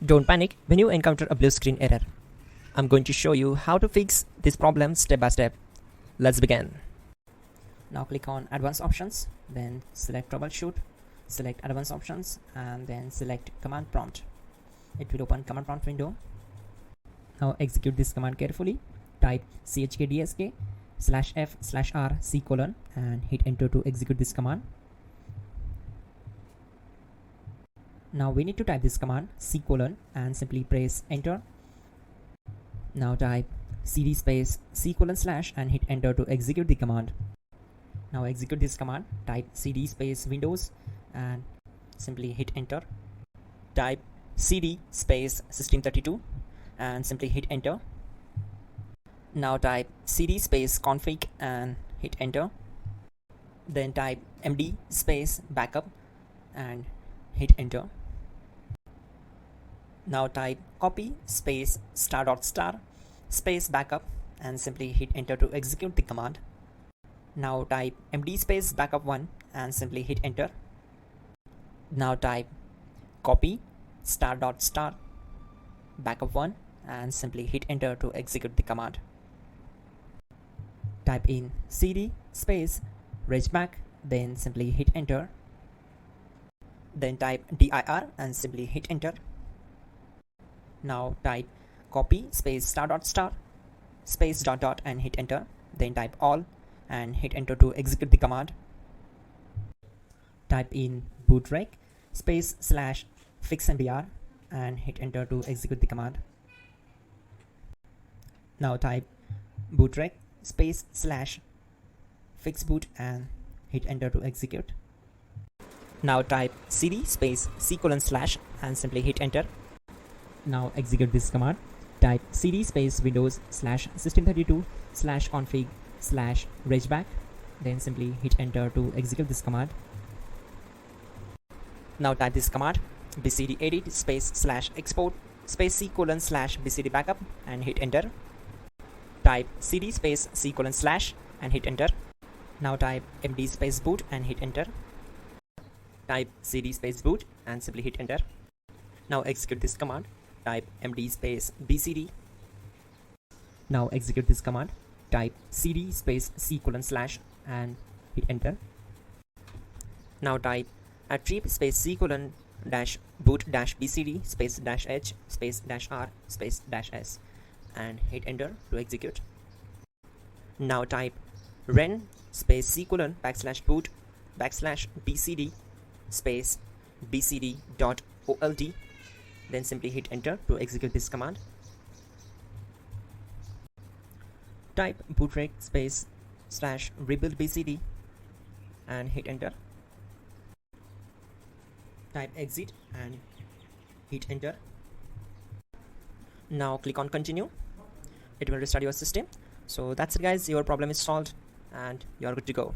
Don't panic when you encounter a blue screen error. I'm going to show you how to fix this problem step by step. Let's begin. Now click on Advanced Options, then select Troubleshoot, select Advanced Options, and then select Command Prompt. It will open Command Prompt window. Now execute this command carefully. Type chkdsk/f/r:/c: and hit enter to execute this command. Now we need to type this command C:, and simply press enter. Now type cd space C:/ and hit enter to execute the command. Now execute this command. Type cd space Windows and simply hit enter. Type cd space System32 and simply hit enter. Now type cd space config and hit enter. Then type md space backup and hit enter. Now type copy space *** space backup and simply hit enter to execute the command. Now type md space backup1 and simply hit enter. Now type copy *** backup1 and simply hit enter to execute the command. Type in cd space regback, then simply hit enter. Then type dir and simply hit enter. Now type copy space *** space .. and hit enter. Then type all and hit enter to execute the command. Type in bootrec space /fixmbr and hit enter to execute the command. Now type bootrec space /fixboot and hit enter to execute. Now type cd space C:/ and simply hit enter. Now execute this command. Type cd space Windows /System32/config/regback, then simply hit enter to execute this command. Now type this command bcd edit space /export space C:/ bcd backup and hit enter. Type cd space C:/ and hit enter. Now type md space boot and hit enter. Type cd space boot and simply hit enter. Now execute this command. Type md space bcd. Now execute this command. Type cd space C:/ and hit enter. Now type attrib space C:/ -boot -bcd space -h space -r space -s and hit enter to execute. Now type ren space C:/ \boot \bcd space bcd.old, then simply hit enter to execute this command. Type bootrec space /rebuild bcd and hit enter. Type exit and hit enter. Now click on continue. It will restart your system. So that's it guys, your problem is solved and you're good to go.